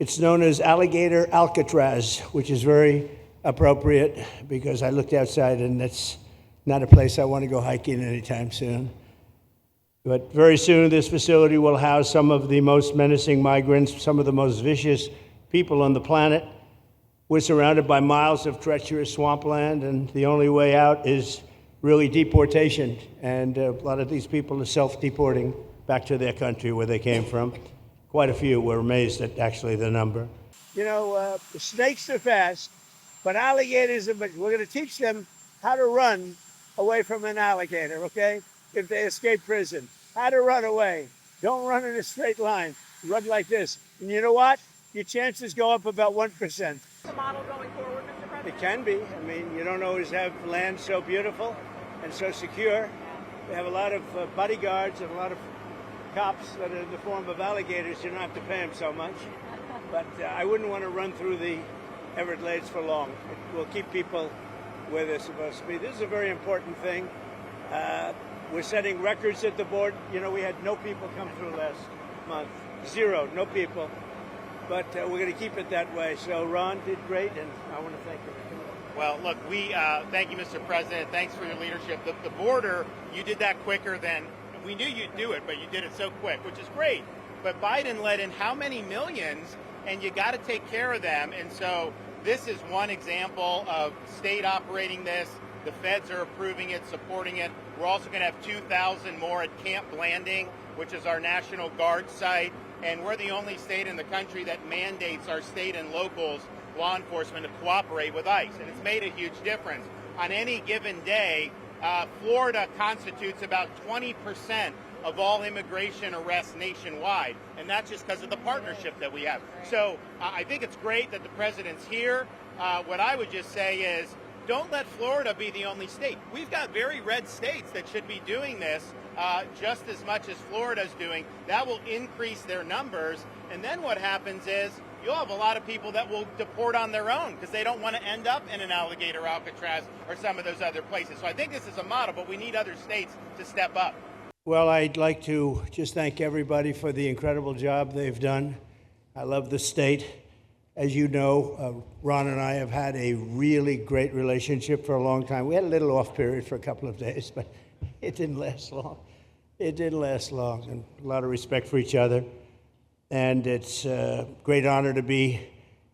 It's known as Alligator Alcatraz, which is very appropriate because I looked outside and that's not a place I want to go hiking anytime soon. But very soon this facility will house some of the most menacing migrants, some of the most vicious people on the planet. We're surrounded by miles of treacherous swampland, and the only way out is really deportation. And a lot of these people are self-deporting back to their country where they came from. Quite a few. We're amazed at actually the number. You know, snakes are fast, but alligators are, we're going to teach them how to run away from an alligator, okay? If they escape prison, how to run away. Don't run in a straight line. Run like this. And you know what? Your chances go up about 1%. The model going forward, Mr. President? It can be. I mean, you don't always have land so beautiful and so secure. We have a lot of bodyguards and a lot of cops that are in the form of alligators. You don't have to pay them so much. But I wouldn't want to run through the Everglades for long. It will keep people where they're supposed to be. This is a very important thing. We're setting records at the board. You know, we had no people come through last month. Zero, no people. But we're going to keep it that way. So Ron did great, and I want to thank you. Well, look, we thank you, Mr. President. Thanks for your leadership. The border, you did that quicker than we knew you'd do it, but you did it so quick, which is great. But Biden let in how many millions, and you got to take care of them. And so this is one example of state operating this. The feds are approving it, supporting it. We're also going to have 2,000 more at Camp Blanding, which is our National Guard site. And we're the only state in the country that mandates our state and locals, law enforcement, to cooperate with ICE. And it's made a huge difference. On any given day, Florida constitutes about 20% of all immigration arrests nationwide. And that's just because of the partnership that we have. So I think it's great that the president's here. What I would just say is, don't let Florida be the only state. We've got very red states that should be doing this just as much as Florida's doing. That will increase their numbers. And then what happens is you'll have a lot of people that will deport on their own because they don't want to end up in an Alligator Alcatraz or some of those other places. So I think this is a model, but we need other states to step up. Well, I'd like to just thank everybody for the incredible job they've done. I love the state. As you know, Ron and I have had a really great relationship for a long time. We had a little off period for a couple of days, but it didn't last long. It didn't last long, and a lot of respect for each other. And it's a great honor to be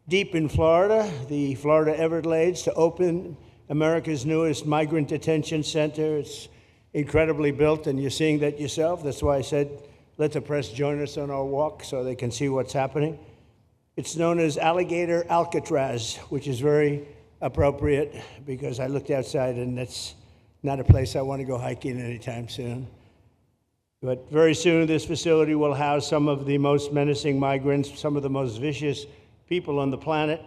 deep in Florida, the Florida Everglades, to open America's newest migrant detention center. It's incredibly built, and you're seeing that yourself. That's why I said, let the press join us on our walk so they can see what's happening. It's known as Alligator Alcatraz, which is very appropriate because I looked outside and that's not a place I want to go hiking anytime soon. But very soon this facility will house some of the most menacing migrants, some of the most vicious people on the planet.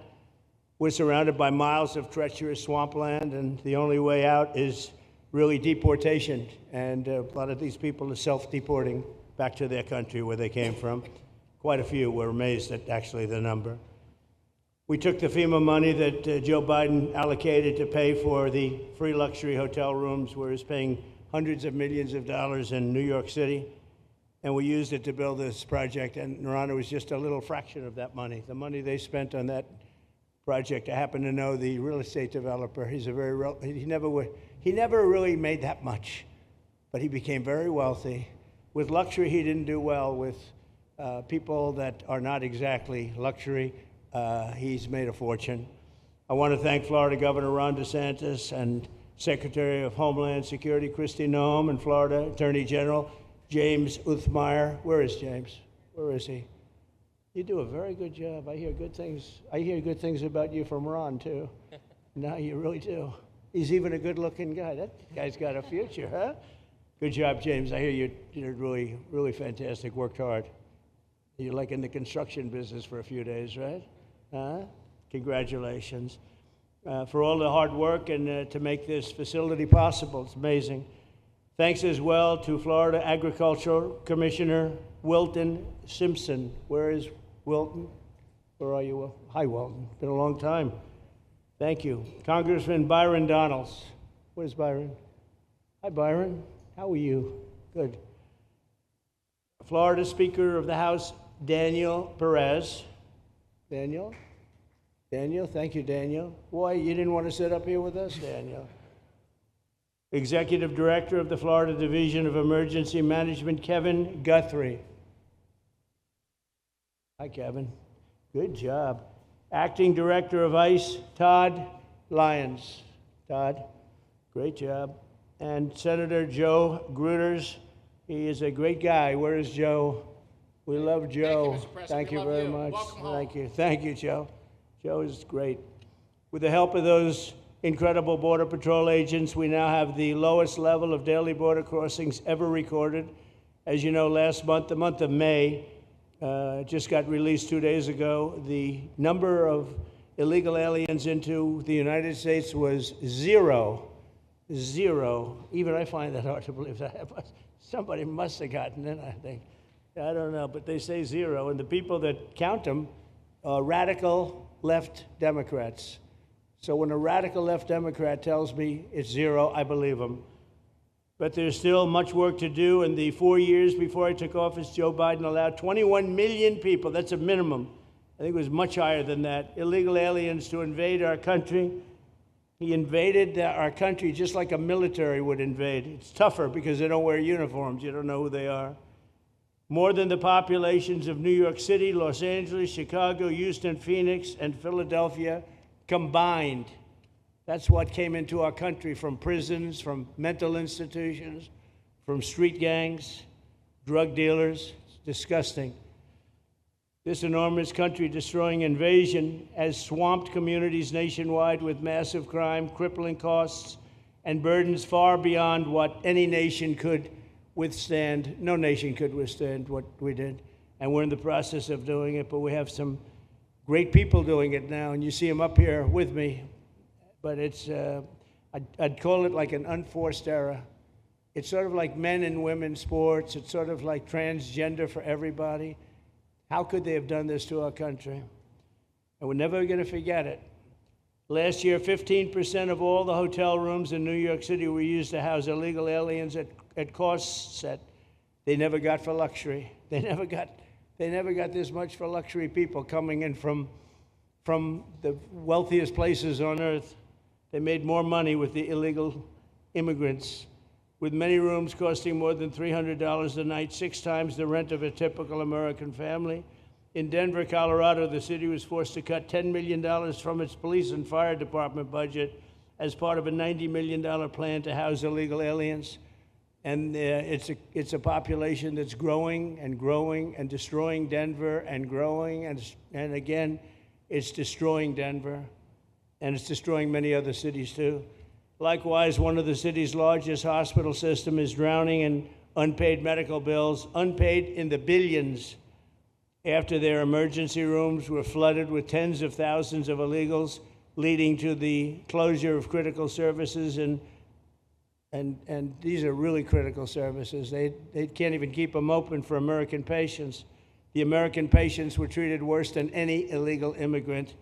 We're surrounded by miles of treacherous swampland, and the only way out is really deportation. And a lot of these people are self-deporting back to their country where they came from. Quite a few. We're amazed at actually the number. We took the FEMA money that Joe Biden allocated to pay for the free luxury hotel rooms, where he's paying hundreds of millions of dollars in New York City, and we used it to build this project. And Narana was just a little fraction of that money. The money they spent on that project, I happen to know the real estate developer. He's a he never really made that much, but he became very wealthy. With luxury, he didn't do well. With people that are not exactly luxury, he's made a fortune. I want to thank Florida Governor Ron DeSantis and Secretary of Homeland Security Kristi Noem, and Florida Attorney General James Uthmeier. Where is James? Where is he? You do a very good job. I hear good things. I hear good things about you from Ron too. No, you really do. He's even a good-looking guy. That guy's got a future, huh? Good job, James. I hear you did really, really fantastic. Worked hard. You're like in the construction business for a few days, right? Congratulations. For all the hard work and to make this facility possible. It's amazing. Thanks as well to Florida Agricultural Commissioner Wilton Simpson. Where is Wilton? Where are you, Will? Hi, Wilton. Been a long time. Thank you. Congressman Byron Donalds. Where's Byron? Hi, Byron. How are you? Good. Florida Speaker of the House Daniel Perez. Daniel? Daniel, thank you, Daniel. Boy, you didn't want to sit up here with us, Daniel. Executive Director of the Florida Division of Emergency Management, Kevin Guthrie. Hi, Kevin. Good job. Acting Director of ICE, Todd Lyons. Todd, great job. And Senator Joe Gruters. He is a great guy. Where is Joe? We love Joe. Mr. President. Thank We you love very you. much. Welcome home. Thank you. Thank you, Joe. Joe is great. With the help of those incredible Border Patrol agents, we now have the lowest level of daily border crossings ever recorded. As you know, last month, the month of May, just got released 2 days ago, the number of illegal aliens into the United States was zero. Zero. Even I find that hard to believe. Somebody must have gotten in, I think. I don't know, but they say zero. And the people that count them are radical left Democrats. So when a radical left Democrat tells me it's zero, I believe him. But there's still much work to do. In the 4 years before I took office, Joe Biden allowed 21 million people, that's a minimum, I think it was much higher than that, illegal aliens to invade our country. He invaded our country just like a military would invade. It's tougher because they don't wear uniforms. You don't know who they are. More than the populations of New York City, Los Angeles, Chicago, Houston, Phoenix, and Philadelphia combined. That's what came into our country from prisons, from mental institutions, from street gangs, drug dealers. It's disgusting. This enormous country-destroying invasion has swamped communities nationwide with massive crime, crippling costs, and burdens far beyond what any nation could withstand. No nation could withstand what we did, and we're in the process of doing it, but we have some great people doing it now, and you see them up here with me. But it's, I'd call it like an unforced era. It's sort of like men and women sports. It's sort of like transgender for everybody. How could they have done this to our country? And we're never going to forget it. Last year, 15% of all the hotel rooms in New York City were used to house illegal aliens at costs that they never got for luxury. They never got this much for luxury people coming in from the wealthiest places on earth. They made more money with the illegal immigrants, with many rooms costing more than $300 a night, 6 times the rent of a typical American family. In Denver, Colorado, the city was forced to cut $10 million from its police and fire department budget as part of a $90 million plan to house illegal aliens. And it's a population that's growing and growing and destroying Denver and growing. And again, it's destroying Denver. And it's destroying many other cities, too. Likewise, one of the city's largest hospital system is drowning in unpaid medical bills, unpaid in the billions, after their emergency rooms were flooded with tens of thousands of illegals, leading to the closure of critical services. And these are really critical services. They can't even keep them open for American patients. The American patients were treated worse than any illegal immigrant.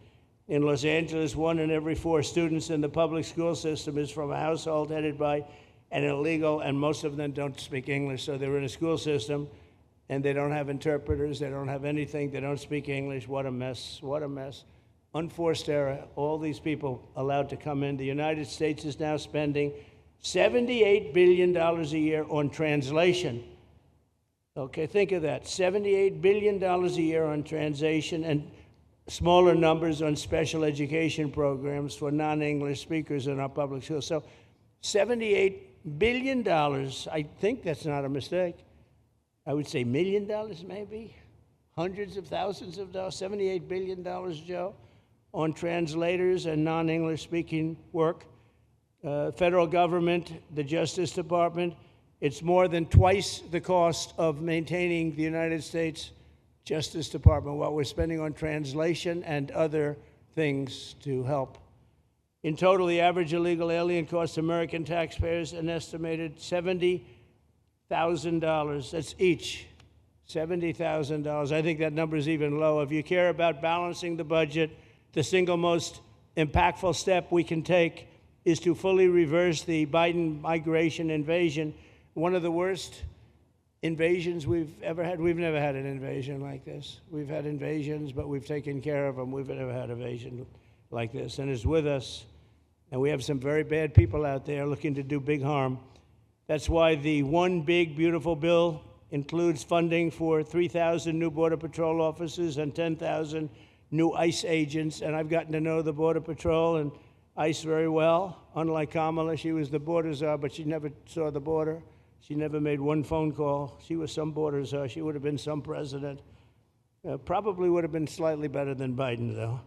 In Los Angeles, 1 in every 4 students in the public school system is from a household headed by an illegal, and most of them don't speak English, so they're in a school system, and they don't have interpreters, they don't have anything, they don't speak English. What a mess, what a mess. Unforced error, all these people allowed to come in. The United States is now spending $78 billion a year on translation. Okay, think of that, $78 billion a year on translation, and smaller numbers on special education programs for non-English speakers in our public schools. So $78 billion, I think that's not a mistake. I would say $1 million maybe, hundreds of thousands of dollars, $78 billion, Joe, on translators and non-English speaking work. Federal government, the Justice Department, it's more than twice the cost of maintaining the United States Justice Department, what we're spending on translation and other things to help. In total, the average illegal alien costs American taxpayers an estimated $70,000. That's each, $70,000. I think that number is even low. If you care about balancing the budget, the single most impactful step we can take is to fully reverse the Biden migration invasion. One of the worst invasions we've ever had. We've never had an invasion like this. We've had invasions, but we've taken care of them. We've never had an invasion like this, and it's with us. And we have some very bad people out there looking to do big harm. That's why the one big, beautiful bill includes funding for 3,000 new Border Patrol officers and 10,000 new ICE agents. And I've gotten to know the Border Patrol and ICE very well. Unlike Kamala, she was the border czar, but she never saw the border. She never made one phone call. She was some border czar. She would have been some president. Probably would have been slightly better than Biden, though.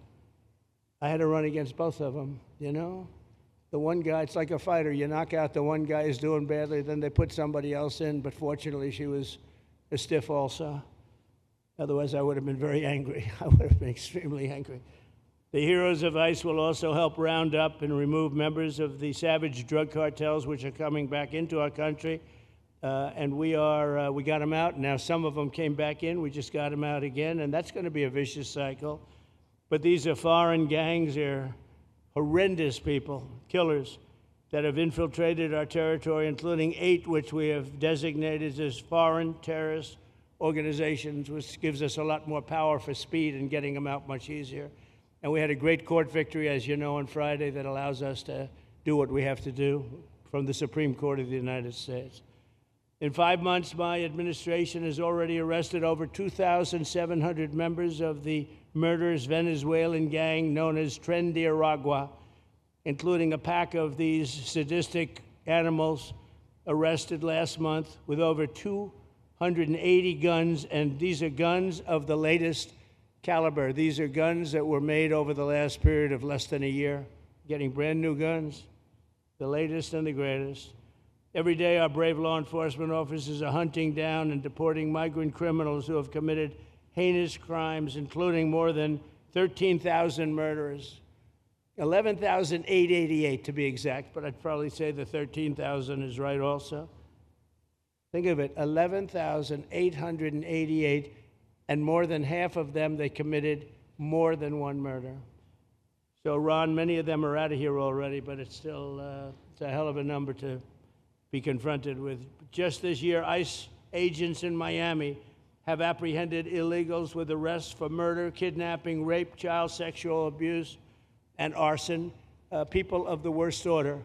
I had to run against both of them, you know? The one guy, it's like a fighter. You knock out the one guy who's doing badly, then they put somebody else in. But fortunately, she was a stiff also. Otherwise, I would have been very angry. I would have been extremely angry. The heroes of ICE will also help round up and remove members of the savage drug cartels which are coming back into our country. And we got them out. Now some of them came back in. We just got them out again. And that's going to be a vicious cycle. But these are foreign gangs. They're horrendous people, killers, that have infiltrated our territory, including 8 which we have designated as foreign terrorist organizations, which gives us a lot more power for speed and getting them out much easier. And we had a great court victory, as you know, on Friday that allows us to do what we have to do from the Supreme Court of the United States. In 5 months, my administration has already arrested over 2,700 members of the murderous Venezuelan gang known as Tren de Aragua, including a pack of these sadistic animals arrested last month with over 280 guns, and these are guns of the latest caliber. These are guns that were made over the last period of less than a year, getting brand new guns, the latest and the greatest. Every day, our brave law enforcement officers are hunting down and deporting migrant criminals who have committed heinous crimes, including more than 13,000 murderers, 11,888 to be exact, but I'd probably say the 13,000 is right also. Think of it, 11,888, and more than half of them, they committed more than one murder. So, Ron, many of them are out of here already, but it's still it's a hell of a number to be confronted with. Just this year, ICE agents in Miami have apprehended illegals with arrests for murder, kidnapping, rape, child sexual abuse, and arson, people of the worst order.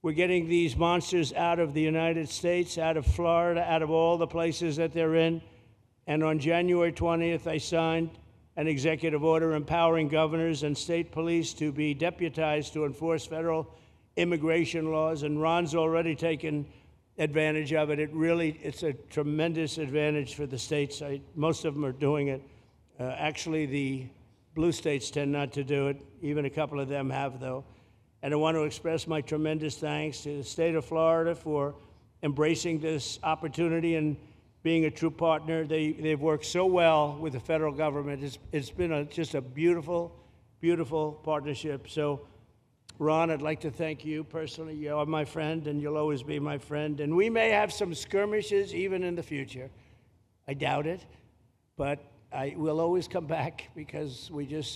We're getting these monsters out of the United States, out of Florida, out of all the places that they're in. And on January 20th, I signed an executive order empowering governors and state police to be deputized to enforce federal immigration laws. And Ron's already taken advantage of it. It's a tremendous advantage for the states. Most of them are doing it. Actually, the blue states tend not to do it. Even a couple of them have, though. And I want to express my tremendous thanks to the state of Florida for embracing this opportunity and being a true partner. They've worked so well with the federal government. It's been just a beautiful, beautiful partnership. So, Ron, I'd like to thank you personally. You are my friend, and you'll always be my friend. And we may have some skirmishes even in the future. I doubt it, but we'll always come back because we just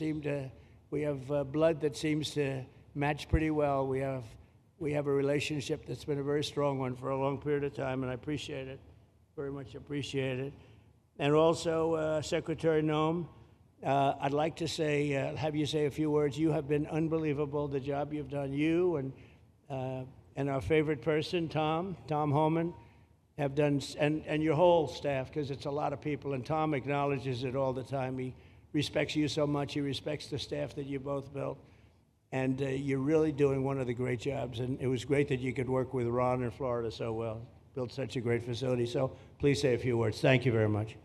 we have blood that seems to match pretty well. We have a relationship that's been a very strong one for a long period of time, and I appreciate it, very much appreciate it. And also, Secretary Noem, I'd like to have you say a few words. You have been unbelievable, the job you've done. You and our favorite person, Tom Homan, have done, and your whole staff, because it's a lot of people, and Tom acknowledges it all the time. He respects you so much. He respects the staff that you both built. And you're really doing one of the great jobs. And it was great that you could work with Ron in Florida so well. Built such a great facility. So please say a few words. Thank you very much.